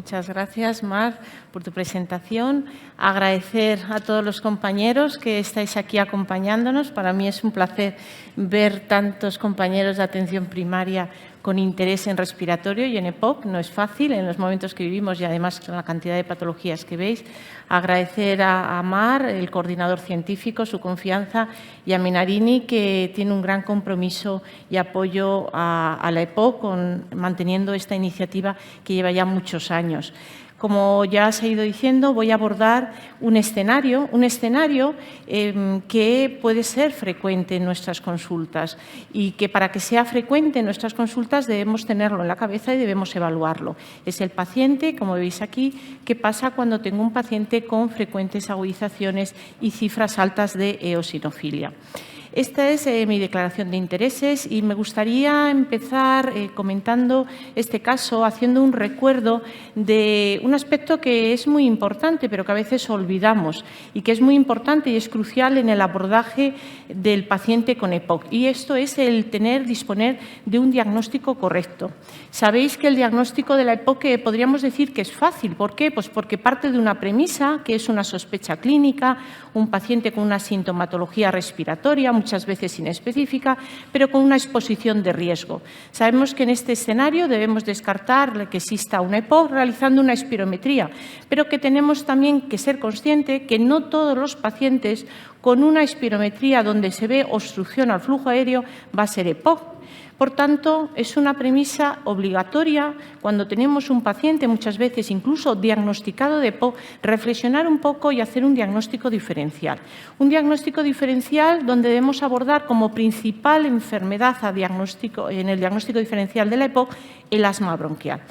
Muchas gracias, Mar, por tu presentación. Agradecer a todos los compañeros que estáis aquí acompañándonos. Para mí es un placer ver tantos compañeros de atención primaria con interés en respiratorio y en EPOC. No es fácil en los momentos que vivimos y además con la cantidad de patologías que veis. Agradecer a Mar, el coordinador científico, su confianza, y a Menarini, que tiene un gran compromiso y apoyo a la EPOC manteniendo esta iniciativa que lleva ya muchos años. Como ya se ha ido diciendo, voy a abordar un escenario que puede ser frecuente en nuestras consultas y que para que sea frecuente en nuestras consultas debemos tenerlo en la cabeza y debemos evaluarlo. Es el paciente, como veis aquí, qué pasa cuando tengo un paciente con frecuentes agudizaciones y cifras altas de eosinofilia. Esta es mi declaración de intereses y me gustaría empezar comentando este caso, haciendo un recuerdo de un aspecto que es muy importante, pero que a veces olvidamos y que es muy importante y es crucial en el abordaje del paciente con EPOC. Y esto es el disponer de un diagnóstico correcto. Sabéis que el diagnóstico de la EPOC podríamos decir que es fácil. ¿Por qué? Pues porque parte de una premisa, que es una sospecha clínica, un paciente con una sintomatología respiratoria, muchas veces inespecífica, pero con una exposición de riesgo. Sabemos que en este escenario debemos descartar que exista una EPOC realizando una espirometría, pero que tenemos también que ser conscientes que no todos los pacientes con una espirometría donde se ve obstrucción al flujo aéreo va a ser EPOC. Por tanto, es una premisa obligatoria cuando tenemos un paciente, muchas veces incluso diagnosticado de EPOC, reflexionar un poco y hacer un diagnóstico diferencial. Un diagnóstico diferencial donde debemos abordar como principal enfermedad en el diagnóstico diferencial de la EPOC el asma bronquial.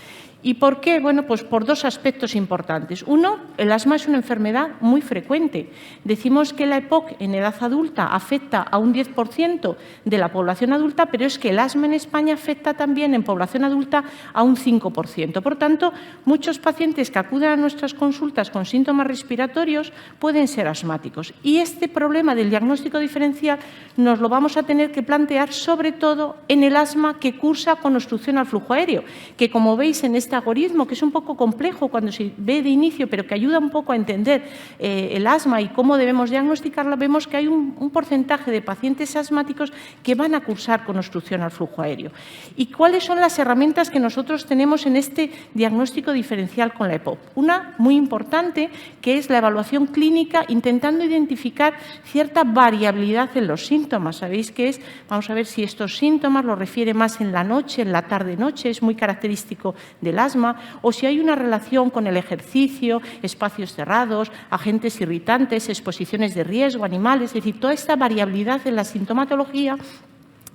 ¿Y por qué? Bueno, pues por dos aspectos importantes. Uno, el asma es una enfermedad muy frecuente. Decimos que la EPOC en edad adulta afecta a un 10% de la población adulta, pero es que el asma en España afecta también en población adulta a un 5%. Por tanto, muchos pacientes que acuden a nuestras consultas con síntomas respiratorios pueden ser asmáticos. Y este problema del diagnóstico diferencial nos lo vamos a tener que plantear sobre todo en el asma que cursa con obstrucción al flujo aéreo, que como veis en este algoritmo, que es un poco complejo cuando se ve de inicio, pero que ayuda un poco a entender el asma y cómo debemos diagnosticarla, vemos que hay un porcentaje de pacientes asmáticos que van a cursar con obstrucción al flujo aéreo. ¿Y cuáles son las herramientas que nosotros tenemos en este diagnóstico diferencial con la EPOC? Una muy importante, que es la evaluación clínica, intentando identificar cierta variabilidad en los síntomas. Sabéis que vamos a ver si estos síntomas los refiere más en la noche, en la tarde-noche, es muy característico del asma, o si hay una relación con el ejercicio, espacios cerrados, agentes irritantes, exposiciones de riesgo, animales, es decir, toda esta variabilidad en la sintomatología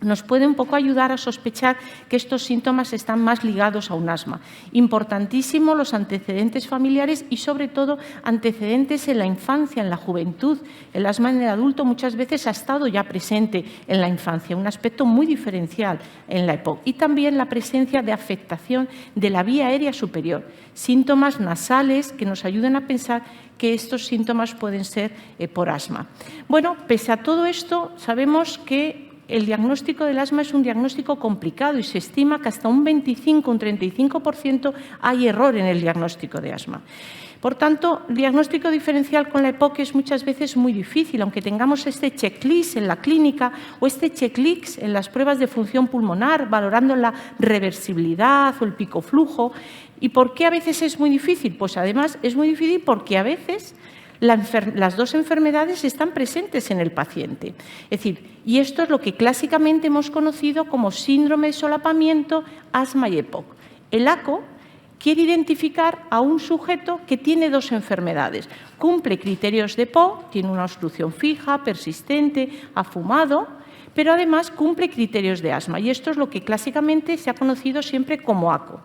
nos puede un poco ayudar a sospechar que estos síntomas están más ligados a un asma. Importantísimo los antecedentes familiares y, sobre todo, antecedentes en la infancia, en la juventud. El asma en el adulto muchas veces ha estado ya presente en la infancia, un aspecto muy diferencial en la EPOC. Y también la presencia de afectación de la vía aérea superior, síntomas nasales que nos ayuden a pensar que estos síntomas pueden ser por asma. Bueno, pese a todo esto, sabemos que el diagnóstico del asma es un diagnóstico complicado y se estima que hasta un 25, un 35% hay error en el diagnóstico de asma. Por tanto, el diagnóstico diferencial con la EPOC es muchas veces muy difícil, aunque tengamos este checklist en la clínica o este checklist en las pruebas de función pulmonar, valorando la reversibilidad o el picoflujo. ¿Y por qué a veces es muy difícil? Pues además es muy difícil porque a veces las dos enfermedades están presentes en el paciente. Es decir, y esto es lo que clásicamente hemos conocido como síndrome de solapamiento, asma y EPOC. El ACO quiere identificar a un sujeto que tiene dos enfermedades. Cumple criterios de EPOC, tiene una obstrucción fija, persistente, ha fumado, pero además cumple criterios de asma. Y esto es lo que clásicamente se ha conocido siempre como ACO.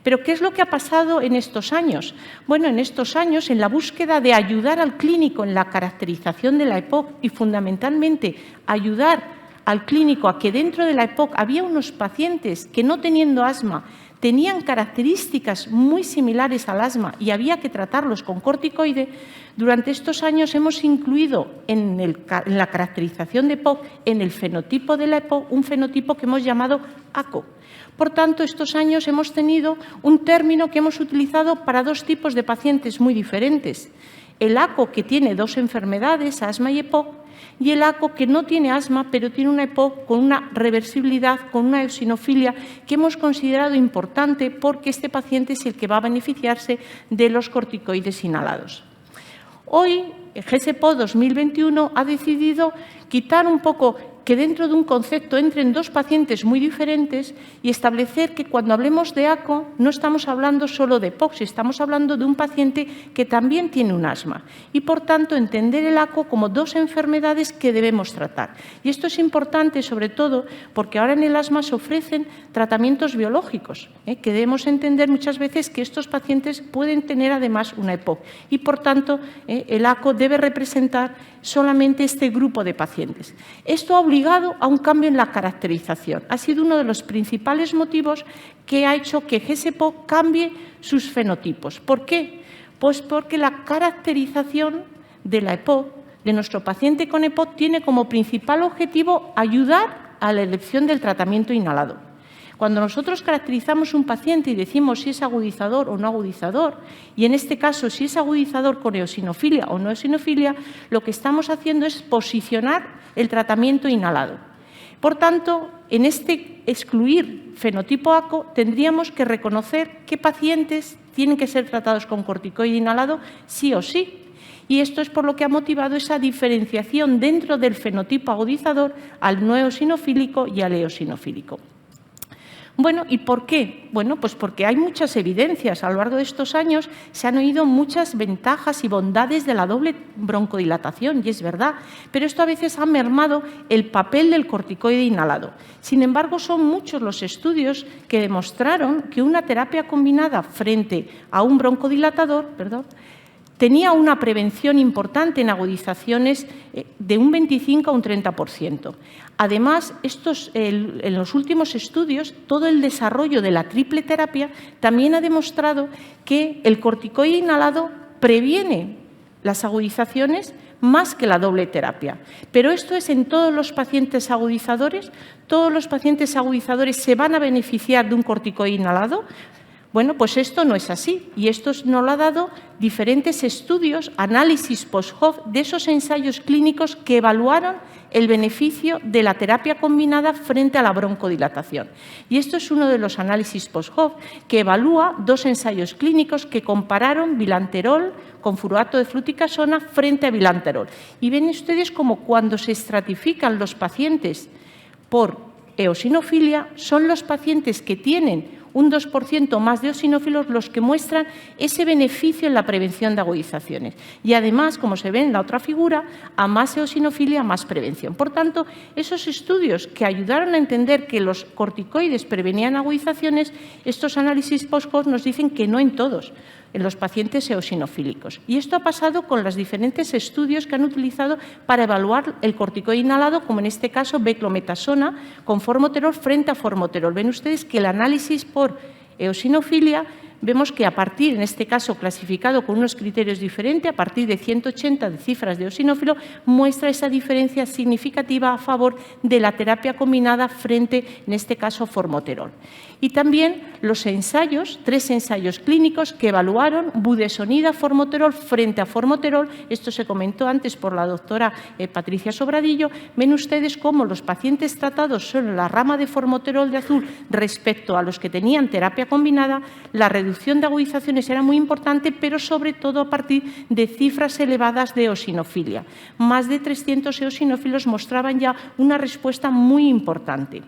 ¿Pero qué es lo que ha pasado en estos años? Bueno, en estos años, en la búsqueda de ayudar al clínico en la caracterización de la EPOC y, fundamentalmente, ayudar al clínico a que dentro de la EPOC había unos pacientes que, no teniendo asma, tenían características muy similares al asma y había que tratarlos con corticoide, durante estos años hemos incluido en la caracterización de EPOC, en el fenotipo de la EPOC, un fenotipo que hemos llamado ACO. Por tanto, estos años hemos tenido un término que hemos utilizado para dos tipos de pacientes muy diferentes. El ACO, que tiene dos enfermedades, asma y EPOC, y el ACO, que no tiene asma, pero tiene una EPOC con una reversibilidad, con una eosinofilia, que hemos considerado importante porque este paciente es el que va a beneficiarse de los corticoides inhalados. Hoy, el GSEPO 2021 ha decidido quitar un poco, que dentro de un concepto entren dos pacientes muy diferentes y establecer que cuando hablemos de ACO no estamos hablando solo de EPOC, estamos hablando de un paciente que también tiene un asma y, por tanto, entender el ACO como dos enfermedades que debemos tratar. Y esto es importante, sobre todo, porque ahora en el asma se ofrecen tratamientos biológicos, que debemos entender muchas veces que estos pacientes pueden tener además una EPOC y, por tanto, el ACO debe representar solamente este grupo de pacientes. Esto ha obligado a un cambio en la caracterización. Ha sido uno de los principales motivos que ha hecho que GSEPO cambie sus fenotipos. ¿Por qué? Pues porque la caracterización de la EPOC, de nuestro paciente con EPOC, tiene como principal objetivo ayudar a la elección del tratamiento inhalado. Cuando nosotros caracterizamos un paciente y decimos si es agudizador o no agudizador, y en este caso si es agudizador con eosinofilia o no eosinofilia, lo que estamos haciendo es posicionar el tratamiento inhalado. Por tanto, en este excluir fenotipo ACO, tendríamos que reconocer qué pacientes tienen que ser tratados con corticoide inhalado sí o sí. Y esto es por lo que ha motivado esa diferenciación dentro del fenotipo agudizador al no eosinofílico y al eosinofílico. Bueno, ¿y por qué? Bueno, pues porque hay muchas evidencias. A lo largo de estos años se han oído muchas ventajas y bondades de la doble broncodilatación, y es verdad, pero esto a veces ha mermado el papel del corticoide inhalado. Sin embargo, son muchos los estudios que demostraron que una terapia combinada frente a un broncodilatador, tenía una prevención importante en agudizaciones de un 25 a un 30%. Además, en los últimos estudios, todo el desarrollo de la triple terapia también ha demostrado que el corticoide inhalado previene las agudizaciones más que la doble terapia. Pero esto es en todos los pacientes agudizadores. ¿Todos los pacientes agudizadores se van a beneficiar de un corticoide inhalado? Bueno, pues esto no es así y esto nos lo ha dado diferentes estudios, análisis post-hoc de esos ensayos clínicos que evaluaron el beneficio de la terapia combinada frente a la broncodilatación. Y esto es uno de los análisis post-hoc que evalúa dos ensayos clínicos que compararon bilanterol con fluorato de fluticasona frente a bilanterol. Y ven ustedes como cuando se estratifican los pacientes por eosinofilia, son los pacientes que tienen un 2% más de eosinófilos los que muestran ese beneficio en la prevención de agudizaciones. Y además, como se ve en la otra figura, a más eosinofilia, más prevención. Por tanto, esos estudios que ayudaron a entender que los corticoides prevenían agudizaciones, estos análisis post-hoc nos dicen que no en todos, en los pacientes eosinofílicos. Y esto ha pasado con los diferentes estudios que han utilizado para evaluar el corticoide inhalado, como en este caso beclometasona con formoterol frente a formoterol. Ven ustedes que el análisis por eosinofilia, vemos que a partir, en este caso clasificado con unos criterios diferentes, a partir de 180 de cifras de eosinófilo, muestra esa diferencia significativa a favor de la terapia combinada frente, en este caso, formoterol. Y también los ensayos, 3 ensayos clínicos que evaluaron budesonida-formoterol frente a formoterol, esto se comentó antes por la doctora Patricia Sobradillo, ven ustedes cómo los pacientes tratados son la rama de formoterol de azul respecto a los que tenían terapia combinada, la reducción de agudizaciones era muy importante, pero sobre todo a partir de cifras elevadas de eosinofilia. Más de 300 eosinófilos mostraban ya una respuesta muy importante.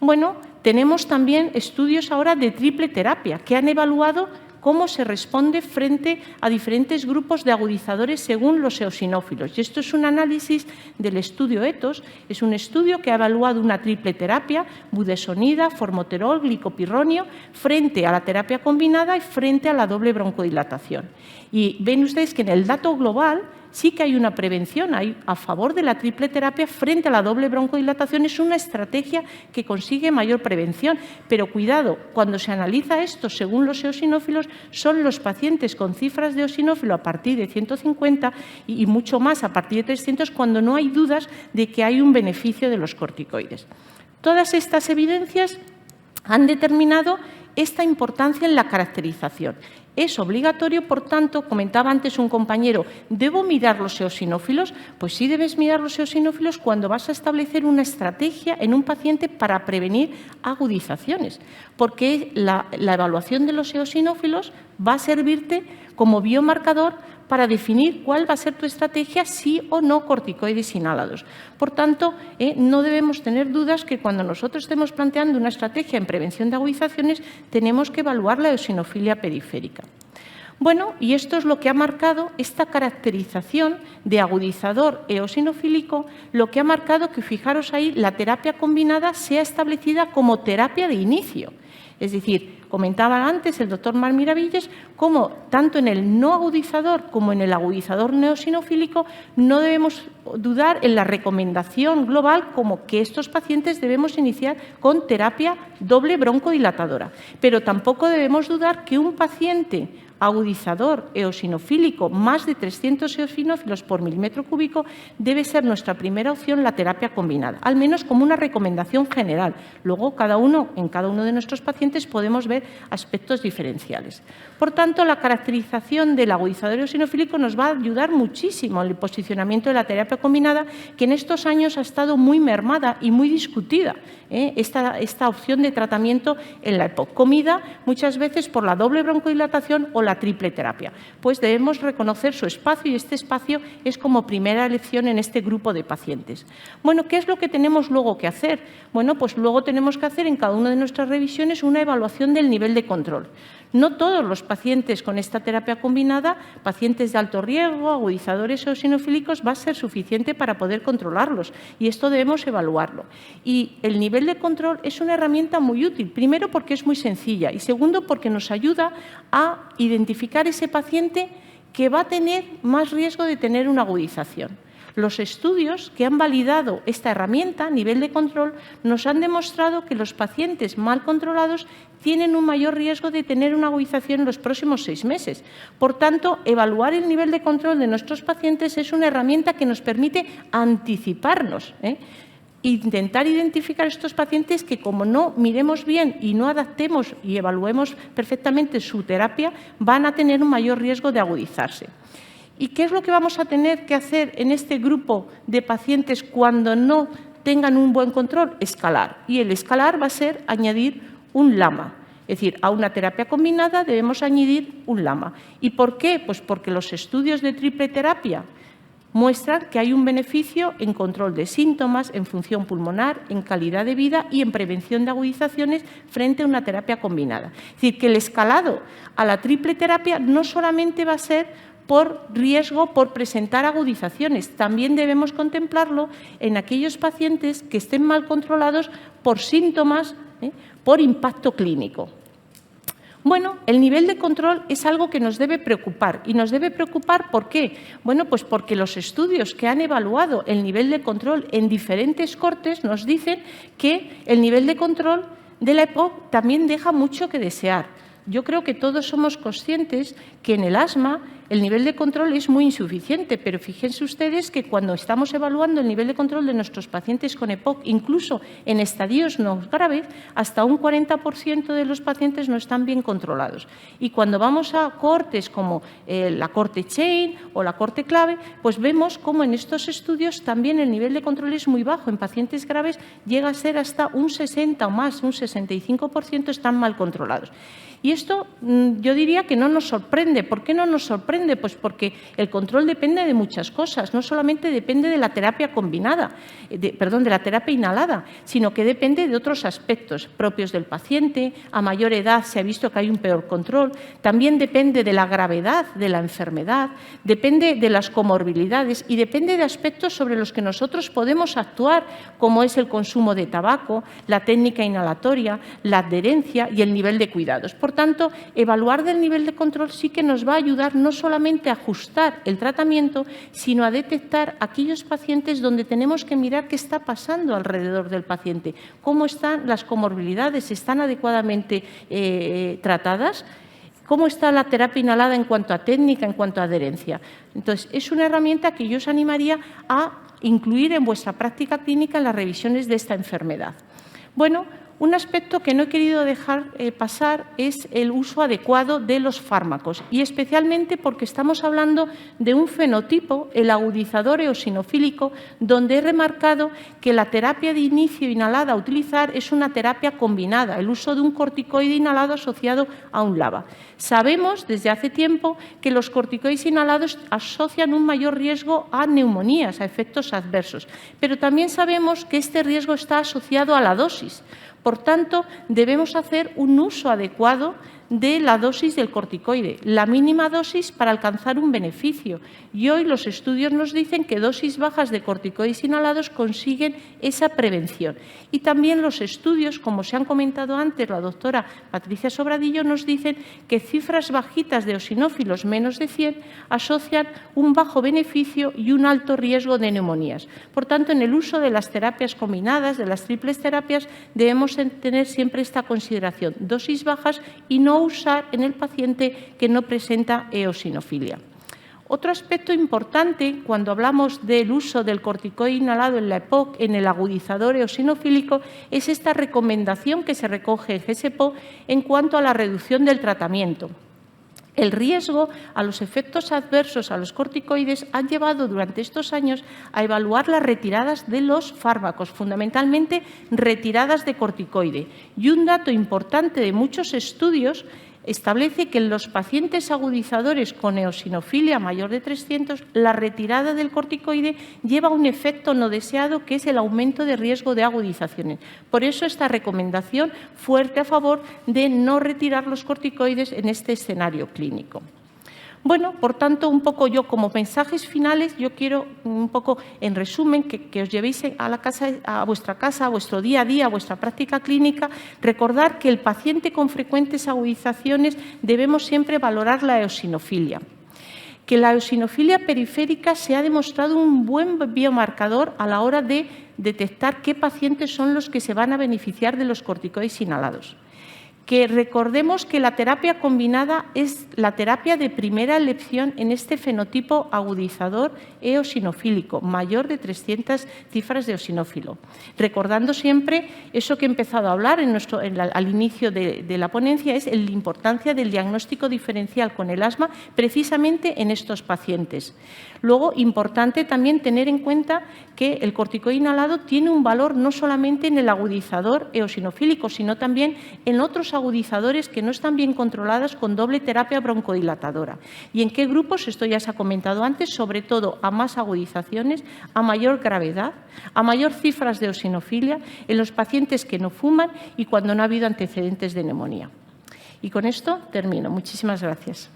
Bueno, tenemos también estudios ahora de triple terapia que han evaluado cómo se responde frente a diferentes grupos de agudizadores según los eosinófilos. Y esto es un análisis del estudio ETHOS, es un estudio que ha evaluado una triple terapia, budesonida, formoterol, glicopirronio, frente a la terapia combinada y frente a la doble broncodilatación. Y ven ustedes que en el dato global sí que hay una prevención a favor de la triple terapia frente a la doble broncodilatación. Es una estrategia que consigue mayor prevención, pero cuidado, cuando se analiza esto según los eosinófilos, son los pacientes con cifras de eosinófilo a partir de 150 y mucho más a partir de 300, cuando no hay dudas de que hay un beneficio de los corticoides. Todas estas evidencias han determinado esta importancia en la caracterización. Es obligatorio, por tanto, comentaba antes un compañero, ¿debo mirar los eosinófilos? Pues sí debes mirar los eosinófilos cuando vas a establecer una estrategia en un paciente para prevenir agudizaciones, porque la evaluación de los eosinófilos va a servirte como biomarcador para definir cuál va a ser tu estrategia, sí o no corticoides inhalados. Por tanto, no debemos tener dudas que cuando nosotros estemos planteando una estrategia en prevención de agudizaciones, tenemos que evaluar la eosinofilia periférica. Bueno, y esto es lo que ha marcado esta caracterización de agudizador eosinofílico, lo que ha marcado que, fijaros ahí, la terapia combinada sea establecida como terapia de inicio. Es decir, comentaba antes el doctor Marc Miravitlles cómo tanto en el no agudizador como en el agudizador neosinofílico no debemos dudar en la recomendación global como que estos pacientes debemos iniciar con terapia doble broncodilatadora. Pero tampoco debemos dudar que un paciente agudizador eosinofílico más de 300 eosinófilos por milímetro cúbico debe ser nuestra primera opción la terapia combinada, al menos como una recomendación general. Luego, en cada uno de nuestros pacientes podemos ver aspectos diferenciales. Por tanto, la caracterización del agudizador eosinofílico nos va a ayudar muchísimo en el posicionamiento de la terapia combinada, que en estos años ha estado muy mermada y muy discutida, esta opción de tratamiento en la EPOC, comida muchas veces por la doble broncodilatación o la triple terapia. Pues debemos reconocer su espacio y este espacio es como primera elección en este grupo de pacientes. Bueno, ¿qué es lo que tenemos luego que hacer? Bueno, pues luego tenemos que hacer en cada una de nuestras revisiones una evaluación del nivel de control. No todos los pacientes con esta terapia combinada, pacientes de alto riesgo, agudizadores eosinofílicos, va a ser suficiente para poder controlarlos y esto debemos evaluarlo. Y el nivel de control es una herramienta muy útil, primero porque es muy sencilla y segundo porque nos ayuda a identificar ese paciente que va a tener más riesgo de tener una agudización. Los estudios que han validado esta herramienta, nivel de control, nos han demostrado que los pacientes mal controlados tienen un mayor riesgo de tener una agudización en los próximos 6 meses. Por tanto, evaluar el nivel de control de nuestros pacientes es una herramienta que nos permite anticiparnos, intentar identificar estos pacientes que, como no miremos bien y no adaptemos y evaluemos perfectamente su terapia, van a tener un mayor riesgo de agudizarse. ¿Y qué es lo que vamos a tener que hacer en este grupo de pacientes cuando no tengan un buen control? Escalar. Y el escalar va a ser añadir un LAMA. Es decir, a una terapia combinada debemos añadir un LAMA. ¿Y por qué? Pues porque los estudios de triple terapia muestran que hay un beneficio en control de síntomas, en función pulmonar, en calidad de vida y en prevención de agudizaciones frente a una terapia combinada. Es decir, que el escalado a la triple terapia no solamente va a ser por riesgo por presentar agudizaciones, también debemos contemplarlo en aquellos pacientes que estén mal controlados por síntomas, por impacto clínico. Bueno, el nivel de control es algo que nos debe preocupar. ¿Y nos debe preocupar por qué? Bueno, pues porque los estudios que han evaluado el nivel de control en diferentes cortes nos dicen que el nivel de control de la EPOC también deja mucho que desear. Yo creo que todos somos conscientes que en el asma el nivel de control es muy insuficiente, pero fíjense ustedes que cuando estamos evaluando el nivel de control de nuestros pacientes con EPOC, incluso en estadios no graves, hasta un 40% de los pacientes no están bien controlados. Y cuando vamos a cortes como la corte chain o la corte clave, pues vemos cómo en estos estudios también el nivel de control es muy bajo. En pacientes graves llega a ser hasta un 60 o más, un 65% están mal controlados. Y esto yo diría que no nos sorprende. ¿Por qué no nos sorprende? Pues porque el control depende de muchas cosas. No solamente depende de la terapia combinada, de la terapia inhalada, sino que depende de otros aspectos propios del paciente. A mayor edad se ha visto que hay un peor control. También depende de la gravedad de la enfermedad, depende de las comorbilidades y depende de aspectos sobre los que nosotros podemos actuar, como es el consumo de tabaco, la técnica inhalatoria, la adherencia y el nivel de cuidados. Por tanto, evaluar del nivel de control sí que nos va a ayudar no solamente solamente a ajustar el tratamiento, sino a detectar aquellos pacientes donde tenemos que mirar qué está pasando alrededor del paciente, cómo están las comorbilidades, están adecuadamente tratadas, cómo está la terapia inhalada en cuanto a técnica, en cuanto a adherencia. Entonces, es una herramienta que yo os animaría a incluir en vuestra práctica clínica en las revisiones de esta enfermedad. Bueno, un aspecto que no he querido dejar pasar es el uso adecuado de los fármacos, y especialmente porque estamos hablando de un fenotipo, el agudizador eosinofílico, donde he remarcado que la terapia de inicio inhalada a utilizar es una terapia combinada, el uso de un corticoide inhalado asociado a un LABA. Sabemos desde hace tiempo que los corticoides inhalados asocian un mayor riesgo a neumonías, a efectos adversos, pero también sabemos que este riesgo está asociado a la dosis. Por tanto, debemos hacer un uso adecuado de la dosis del corticoide, la mínima dosis para alcanzar un beneficio. Y hoy los estudios nos dicen que dosis bajas de corticoides inhalados consiguen esa prevención. Y también los estudios, como se han comentado antes, la doctora Patricia Sobradillo, nos dicen que cifras bajitas de eosinófilos, menos de 100, asocian un bajo beneficio y un alto riesgo de neumonías. Por tanto, en el uso de las terapias combinadas, de las triples terapias, debemos tener siempre esta consideración, dosis bajas y no usar en el paciente que no presenta eosinofilia. Otro aspecto importante cuando hablamos del uso del corticoide inhalado en la EPOC, en el agudizador eosinofílico, es esta recomendación que se recoge en GSEPO en cuanto a la reducción del tratamiento. El riesgo a los efectos adversos a los corticoides han llevado durante estos años a evaluar las retiradas de los fármacos, fundamentalmente retiradas de corticoide. Y un dato importante de muchos estudios establece que en los pacientes agudizadores con eosinofilia mayor de 300, la retirada del corticoide lleva un efecto no deseado, que es el aumento de riesgo de agudizaciones. Por eso esta recomendación fuerte a favor de no retirar los corticoides en este escenario clínico. Bueno, por tanto, un poco yo como mensajes finales, yo quiero un poco, en resumen, que os llevéis a vuestra casa, a vuestro día a día, a vuestra práctica clínica, recordar que el paciente con frecuentes agudizaciones debemos siempre valorar la eosinofilia. Que la eosinofilia periférica se ha demostrado un buen biomarcador a la hora de detectar qué pacientes son los que se van a beneficiar de los corticoides inhalados. Que recordemos que la terapia combinada es la terapia de primera elección en este fenotipo agudizador eosinofílico, mayor de 300 cifras de eosinófilo. Recordando siempre eso que he empezado a hablar al inicio de la ponencia, es la importancia del diagnóstico diferencial con el asma precisamente en estos pacientes. Luego, importante también tener en cuenta que el corticoide inhalado tiene un valor no solamente en el agudizador eosinofílico, sino también en otros agudizadores que no están bien controladas con doble terapia broncodilatadora. ¿Y en qué grupos? Esto ya se ha comentado antes, sobre todo a más agudizaciones, a mayor gravedad, a mayor cifras de eosinofilia, en los pacientes que no fuman y cuando no ha habido antecedentes de neumonía. Y con esto termino. Muchísimas gracias.